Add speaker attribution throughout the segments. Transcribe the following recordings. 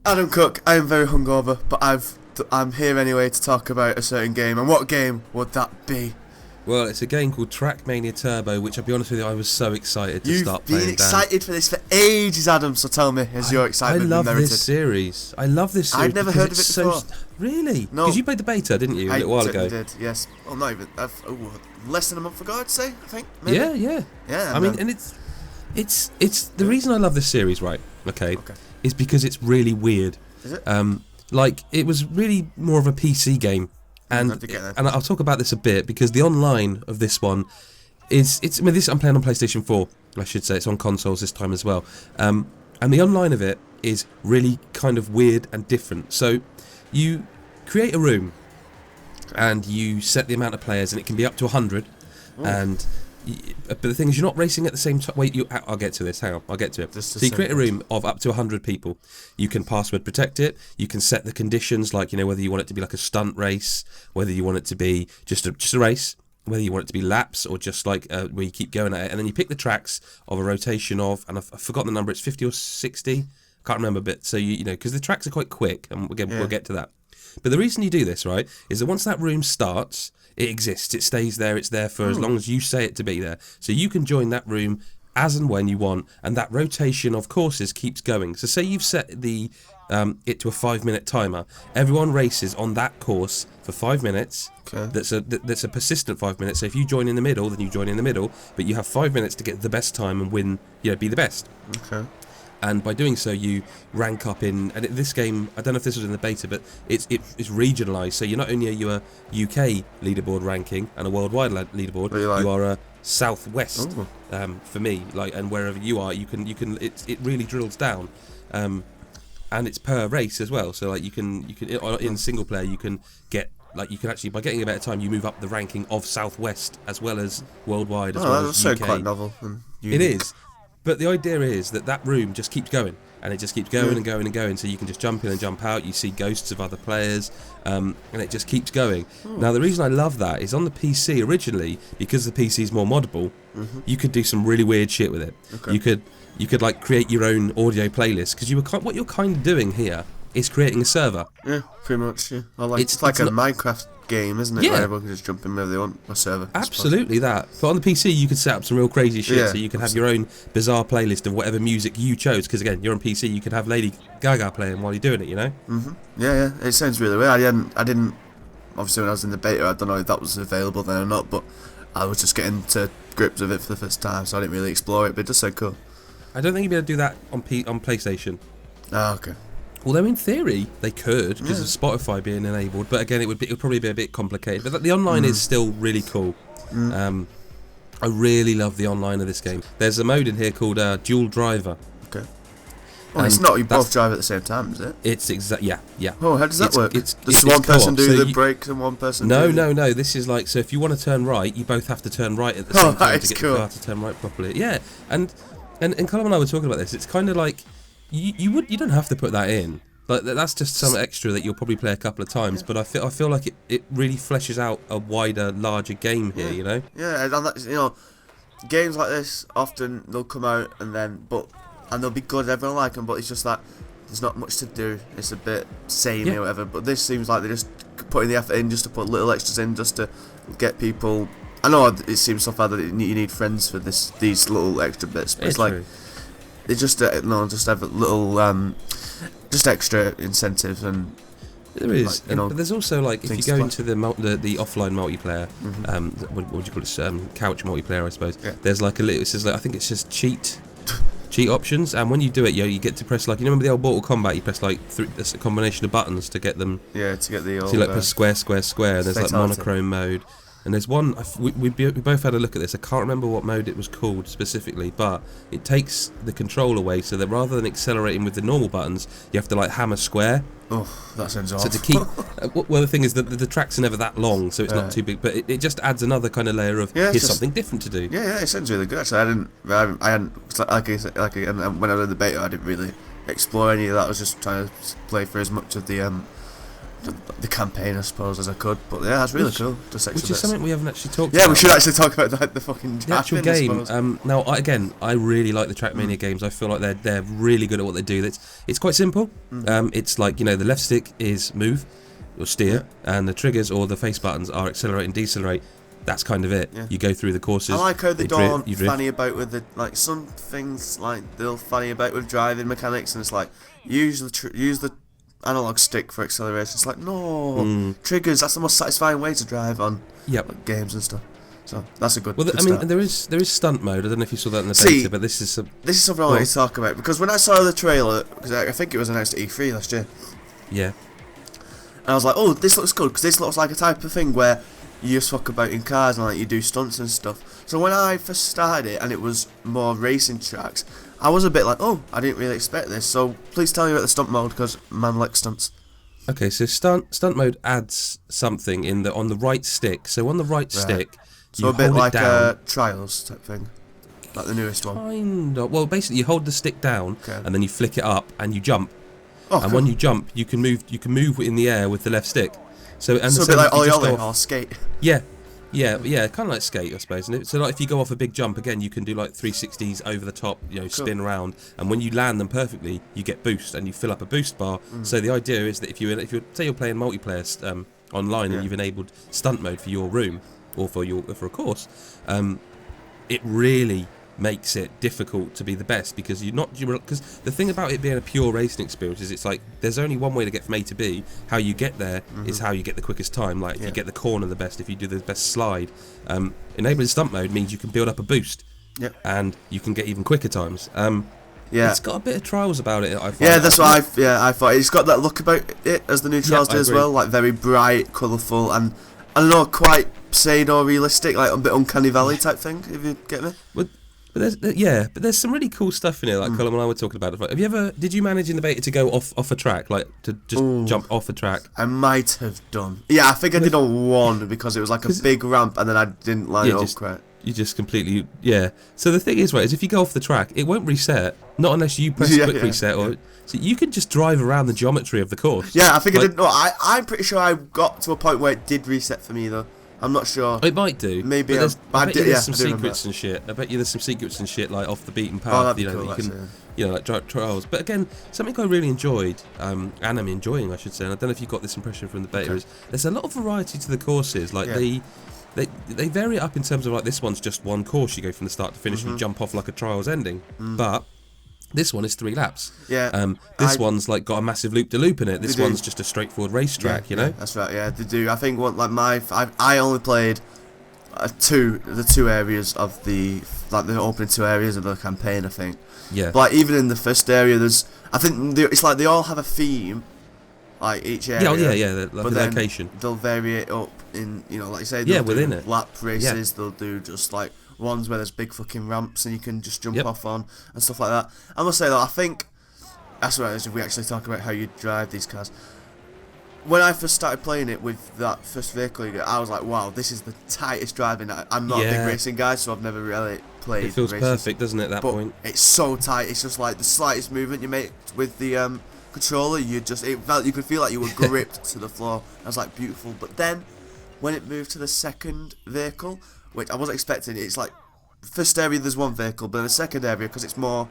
Speaker 1: Adam Cook, I am very hungover, but I'm here anyway to talk about a certain game. And what game would that be?
Speaker 2: Well, it's a game called Trackmania Turbo, which I'll be honest with you, I was so excited to start playing.
Speaker 1: You've been excited for this for ages, Adam, so tell me, has your excitement been merited?
Speaker 2: I love this series.
Speaker 1: I've never heard of it before.
Speaker 2: Really?
Speaker 1: No.
Speaker 2: Because you played the beta, didn't you, a little while ago?
Speaker 1: I did, yes. Well, not even, less than a month ago, I'd say, I think. Maybe.
Speaker 2: Yeah. I mean, and it's the reason I love this series, right, okay, is because it's really weird.
Speaker 1: Is it?
Speaker 2: Like, it was really more of a PC game. And I'll talk about this a bit because the online of this one I'm playing on PlayStation 4, I should say. It's on consoles this time as well. And the online of it is really kind of weird and different. So you create a room and you set the amount of players, and it can be up to 100. And but the thing is, you're not racing at the same time. Wait, I'll get to this. Hang on, I'll get to it. So you create a room of up to 100 people. You can password protect it. You can set the conditions, like, you know, whether you want it to be like a stunt race, whether you want it to be just a race, whether you want it to be laps or just like where you keep going at it. And then you pick the tracks of a rotation of, and I've forgotten the number. It's 50 or 60. Can't remember a bit. So you know, because the tracks are quite quick, and we'll get to that. But the reason you do this, right, is that once that room starts, it exists, it stays there, it's there for as long as you say it to be there. So you can join that room as and when you want, and that rotation of courses keeps going. So say you've set it to a 5-minute timer. Everyone races on that course for 5 minutes. Okay. That's a persistent 5 minutes. So if you join in the middle, then you join in the middle, but you have 5 minutes to get the best time and win, be the best.
Speaker 1: Okay.
Speaker 2: And by doing so, you rank up in. And this game, I don't know if this was in the beta, but it's regionalised. So you're not only are you a UK leaderboard ranking and a worldwide leaderboard, you are a Southwest. For me, and wherever you are, you can. It really drills down, and it's per race as well. So you can in single player you can get. You can actually, by getting a better time, you move up the ranking of Southwest as well as worldwide as well as UK.
Speaker 1: That's quite novel.
Speaker 2: It is. But the idea is that room just keeps going, and it just keeps going and going and going, so you can just jump in and jump out, you see ghosts of other players, and it just keeps going. Now, the reason I love that is on the PC, originally, because the PC is more moddable, you could do some really weird shit with it. Okay. You could like create your own audio playlist, because what you're kind of doing here is creating a server. Yeah,
Speaker 1: pretty much, yeah. It's like a Minecraft game, isn't it?
Speaker 2: Yeah.
Speaker 1: Where everyone can just jump in wherever they want, a server.
Speaker 2: Absolutely that. But on the PC, you could set up some real crazy shit, so you can have your own bizarre playlist of whatever music you chose, because again, you're on PC, you could have Lady Gaga playing while you're doing it, you know?
Speaker 1: Yeah, it sounds really weird. I didn't, obviously when I was in the beta, I don't know if that was available then or not, but I was just getting to grips with it for the first time, so I didn't really explore it, but it does sound cool.
Speaker 2: I don't think you'd be able to do that on PlayStation.
Speaker 1: Oh, okay.
Speaker 2: Although in theory they could, because of Spotify being enabled, but again it would probably be a bit complicated. But the online is still really cool. I really love the online of this game. There's a mode in here called Dual Driver.
Speaker 1: Okay. Well, it's not you both drive at the same time, is it?
Speaker 2: It's yeah.
Speaker 1: Oh, how does that work? Does one person do the brakes and one person?
Speaker 2: No. This is like, so if you want to turn right, you both have to turn right at the same time to get the car to turn right properly. Yeah, and Colm and I were talking about this. It's kind of like. You don't have to put that in, but that's just some extra that you'll probably play a couple of times. But I feel like it really fleshes out a wider, larger game here. You know.
Speaker 1: Yeah, and games like this often they'll come out and they'll be good. Everyone like them, but it's just that there's not much to do. It's a bit samey or whatever. But this seems like they're just putting the effort in just to put little extras in, just to get people. I know it seems so far that you need friends for these little extra bits, but it's like. True. They just have a little, just extra incentives and.
Speaker 2: There is, but there's also like if you go into the offline multiplayer, what would you call it? Couch multiplayer, I suppose. Yeah. There's like a little. It says I think it's just cheat options, and when you do it, you get to press like remember the old Mortal Kombat. You press like a combination of buttons to get them.
Speaker 1: Yeah, to get the old.
Speaker 2: So you like press square, and there's like monochrome mode. And there's one, we both had a look at this, I can't remember what mode it was called specifically, but it takes the control away so that rather than accelerating with the normal buttons, you have to like hammer square.
Speaker 1: Oh, that sounds awful.
Speaker 2: So to keep, well the thing is that the tracks are never that long, so it's not too big, but it just adds another kind of layer of, here's something different to do.
Speaker 1: Yeah, it sounds really good actually. I hadn't, like when I was in the beta, I didn't really explore any of that, I was just trying to play for as much of the the campaign, I suppose, as I could. But yeah, that's really cool. Just
Speaker 2: which is something we haven't actually talked about.
Speaker 1: Yeah, we should actually talk about the fucking
Speaker 2: actual game. Now, I really like the Trackmania games. I feel like they're really good at what they do. It's quite simple. It's like, the left stick is move or steer, and the triggers or the face buttons are accelerate and decelerate. That's kind of it. Yeah. You go through the courses.
Speaker 1: I like how they don't fanny about with some things, like they'll fanny about with driving mechanics, and it's like use the analog stick for acceleration. It's like, no, triggers. That's the most satisfying way to drive on games and stuff. So that's a good.
Speaker 2: Well,
Speaker 1: good start.
Speaker 2: there is stunt mode. I don't know if you saw that in the beta, but this is
Speaker 1: something I wanted to talk about, because when I saw the trailer, because I think it was announced at E3 last year.
Speaker 2: Yeah.
Speaker 1: And I was like, oh, this looks good, because this looks like a type of thing where you just fuck about in cars and you do stunts and stuff. So when I first started it and it was more racing tracks, I was a bit like, oh, I didn't really expect this. So please tell me about the stunt mode, because man likes stunts.
Speaker 2: Okay, so stunt mode adds something on the right stick. So on the right stick,
Speaker 1: so
Speaker 2: you
Speaker 1: a bit
Speaker 2: hold
Speaker 1: like
Speaker 2: it down.
Speaker 1: Trials type thing, like the newest one.
Speaker 2: Kind of. Well, basically, you hold the stick down and then you flick it up and you jump.
Speaker 1: Oh,
Speaker 2: and
Speaker 1: cool.
Speaker 2: when you jump, you can move in the air with the left stick. So a bit
Speaker 1: like ollie or skate.
Speaker 2: Yeah, kind of like skate, I suppose. And so like if you go off a big jump again, you can do like 360s over the top, spin around, and when you land them perfectly, you get boost and you fill up a boost bar. So the idea is that if you say you're playing multiplayer online and you've enabled stunt mode for your room or for a course, it really makes it difficult to be the best, because because the thing about it being a pure racing experience is it's like there's only one way to get from A to B. How you get there is how you get the quickest time. Like if you get the corner the best, if you do the best slide. Enabling stunt mode means you can build up a boost, and you can get even quicker times. It's got a bit of trials about it. I find.
Speaker 1: Yeah, that's what I thought. It's got that look about it as the new trials do as well, like very bright, colourful, and I don't know, quite pseudo-realistic, like a bit uncanny valley type thing. If you get me.
Speaker 2: But there's some really cool stuff in here, like Colm and I were talking about it. Did you manage in the beta to go off a track, like to just jump off a track?
Speaker 1: I might have done. Yeah, I think I did on one, because it was like a big ramp and then I didn't line it up correct.
Speaker 2: You just completely, So the thing is, right, is if you go off the track, it won't reset, not unless you press quick reset, or so you can just drive around the geometry of the course.
Speaker 1: Yeah, I think I didn't know. I'm pretty sure I got to a point where it did reset for me though. I'm not sure.
Speaker 2: It might do.
Speaker 1: Maybe.
Speaker 2: I bet you there's some secrets and shit. I bet you there's some secrets and shit like off the beaten path.
Speaker 1: Oh, that'd be
Speaker 2: cool,
Speaker 1: that
Speaker 2: you can, like trials. But again, something I really enjoyed, and I'm enjoying, I should say. And I don't know if you got this impression from the beta. Is there's a lot of variety to the courses. Like they vary it up in terms of like this one's just one course. You go from the start to finish and you jump off like a trials ending. But this one is 3 laps.
Speaker 1: Yeah.
Speaker 2: This one's like got a massive loop-de-loop in it. This one's just a straightforward racetrack, you know?
Speaker 1: That's right, yeah, they do. I think I only played the two areas of the opening 2 areas of the campaign, I think.
Speaker 2: Yeah.
Speaker 1: But like, even in the first area, it's like they all have a theme, like each area.
Speaker 2: Like the location.
Speaker 1: They'll vary it up in, like you say, they'll
Speaker 2: within
Speaker 1: do
Speaker 2: it.
Speaker 1: lap races, they'll do just like ones where there's big fucking ramps and you can just jump off on and stuff like that. I must say though, I think that's right, if we actually talk about how you drive these cars. When I first started playing it with that first vehicle, I was like, wow, this is the tightest driving. I'm not a big racing guy, so I've never really played.
Speaker 2: It feels
Speaker 1: racing.
Speaker 2: perfect, doesn't it, at that point?
Speaker 1: It's so tight. It's just like the slightest movement you make with the controller, you could feel like you were gripped to the floor. I was like, beautiful. But then when it moved to the second vehicle, which I wasn't expecting, it's like first area there's one vehicle, but in the second area, because it's more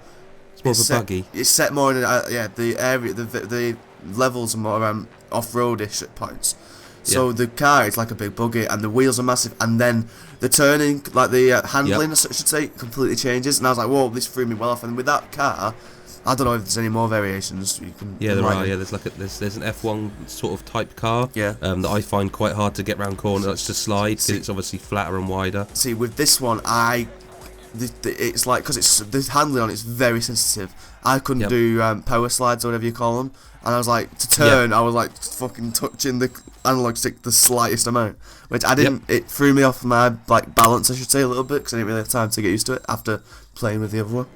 Speaker 2: of a buggy.
Speaker 1: It's set more in the area, the levels are more off-roadish at points. So the car is like a big buggy, and the wheels are massive, and then the turning, like the handling, I should say, completely changes. And I was like, whoa, this threw me well off. And with that car, I don't know if there's any more variations you can.
Speaker 2: Yeah, there are. Yeah, there's an F1 sort of type car.
Speaker 1: Yeah.
Speaker 2: That I find quite hard to get round corners. It's to slide because it's obviously flatter and wider.
Speaker 1: See, with this one, it's like, because it's the handling on it's very sensitive. I couldn't do power slides or whatever you call them, and I was like, to turn, I was like fucking touching the analog stick the slightest amount, which I didn't. It threw me off my balance, I should say, a little bit, because I didn't really have time to get used to it after playing with the other one.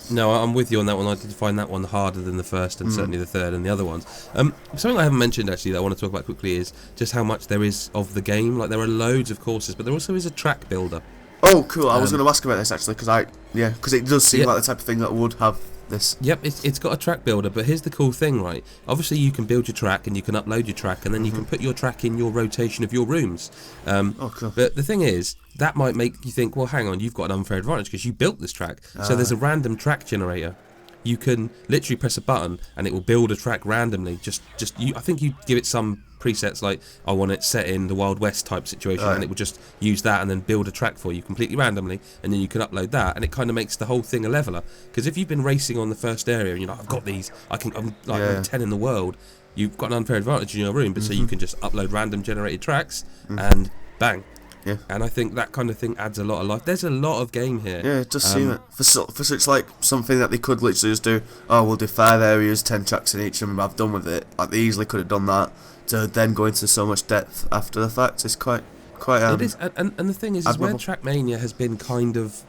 Speaker 2: No, I'm with you on that one. I did find that one harder than the first and certainly the third and the other ones. Something I haven't mentioned actually that I want to talk about quickly is just how much there is of the game. Like, there are loads of courses, but there also is a track builder.
Speaker 1: Oh, cool! I was going to ask about this actually, because it does seem like the type of thing that would have this.
Speaker 2: Yep, it's got a track builder, but here's the cool thing, right? Obviously, you can build your track and you can upload your track, and then you can put your track in your rotation of your rooms.
Speaker 1: Cool.
Speaker 2: But the thing is, that might make you think, well, hang on, you've got an unfair advantage because you built this track. So there's a random track generator. You can literally press a button and it will build a track randomly. I think you give it some presets like, I want it set in the Wild West type situation, and it will just use that and then build a track for you completely randomly, and then you can upload that, and it kind of makes the whole thing a leveler. Because if you've been racing on the first area and you're like, I've got these, I'm 10 in the world, you've got an unfair advantage in your room, but so you can just upload random generated tracks and bang.
Speaker 1: Yeah.
Speaker 2: And I think that kind of thing adds a lot of life. There's a lot of game here.
Speaker 1: Yeah, it does seem it. For such like something that they could literally just do, we'll do 5 areas, 10 tracks in each, and I've done with it. Like, they easily could have done that. To then go into so much depth after the fact is quite
Speaker 2: it is, and the thing is where Trackmania has been kind of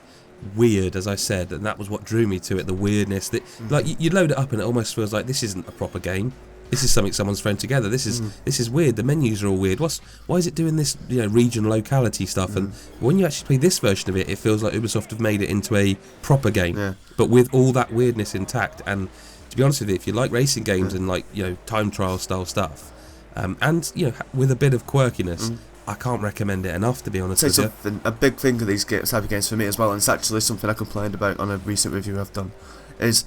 Speaker 2: weird, as I said, and that was what drew me to it, the weirdness that like you load it up and it almost feels like this isn't a proper game. This is something someone's thrown together. This is weird. The menus are all weird. Why is it doing this, region locality stuff? And when you actually play this version of it, it feels like Ubisoft have made it into a proper game, but with all that weirdness intact. And to be honest with you, if you like racing games and like time trial style stuff, and with a bit of quirkiness, I can't recommend it enough, to be honest with you.
Speaker 1: A big thing of these type of games for me as well, and it's actually something I complained about on a recent review I've done, is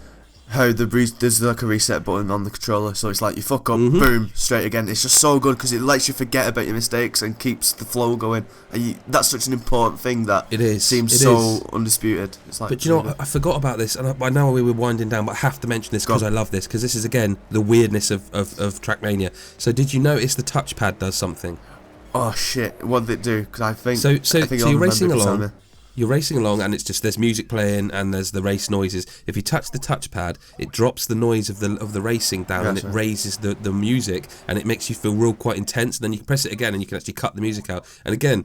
Speaker 1: how there's like a reset button on the controller, so it's like you fuck up, boom, straight again. It's just so good because it lets you forget about your mistakes and keeps the flow going. And that's such an important thing that seems so undisputed. It's like,
Speaker 2: but you know what, I forgot about this, and I know we were winding down, but I have to mention this because I love this, because this is again the weirdness of Trackmania. So did you notice the touchpad does something?
Speaker 1: Oh shit! What did it do? Because I think
Speaker 2: you're racing along. You're racing along and it's just, there's music playing and there's the race noises. If you touch the touchpad, it drops the noise of the racing down, and it raises the music, and it makes you feel real quite intense. And then you can press it again and you can actually cut the music out. And again,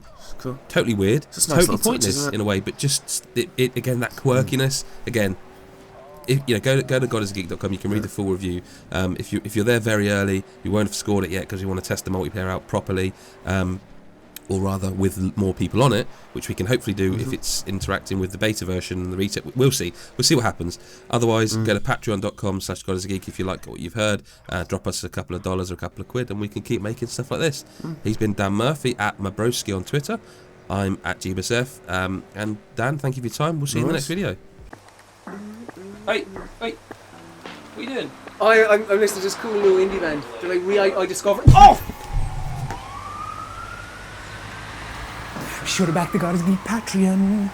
Speaker 2: totally weird, totally pointless in a way, but just it again, that quirkiness again. If go to godisgeek.com, you can read the full review. If you're there very early, you won't have scored it yet because you want to test the multiplayer out properly. Or rather with more people on it, which we can hopefully do if it's interacting with the beta version and the reset. We'll see what happens. Otherwise, go to patreon.com/godisgeek if you like what you've heard. Drop us a couple of dollars or a couple of quid, and we can keep making stuff like this. He's been Dan Murphy at Mabroski on Twitter. I'm at GBSF. And Dan, thank you for your time. We'll see you in the next video. Hey, what are you doing?
Speaker 3: I'm listening to this cool new indie band that I discovered. Oh! Should have backed the God is Geek Patreon.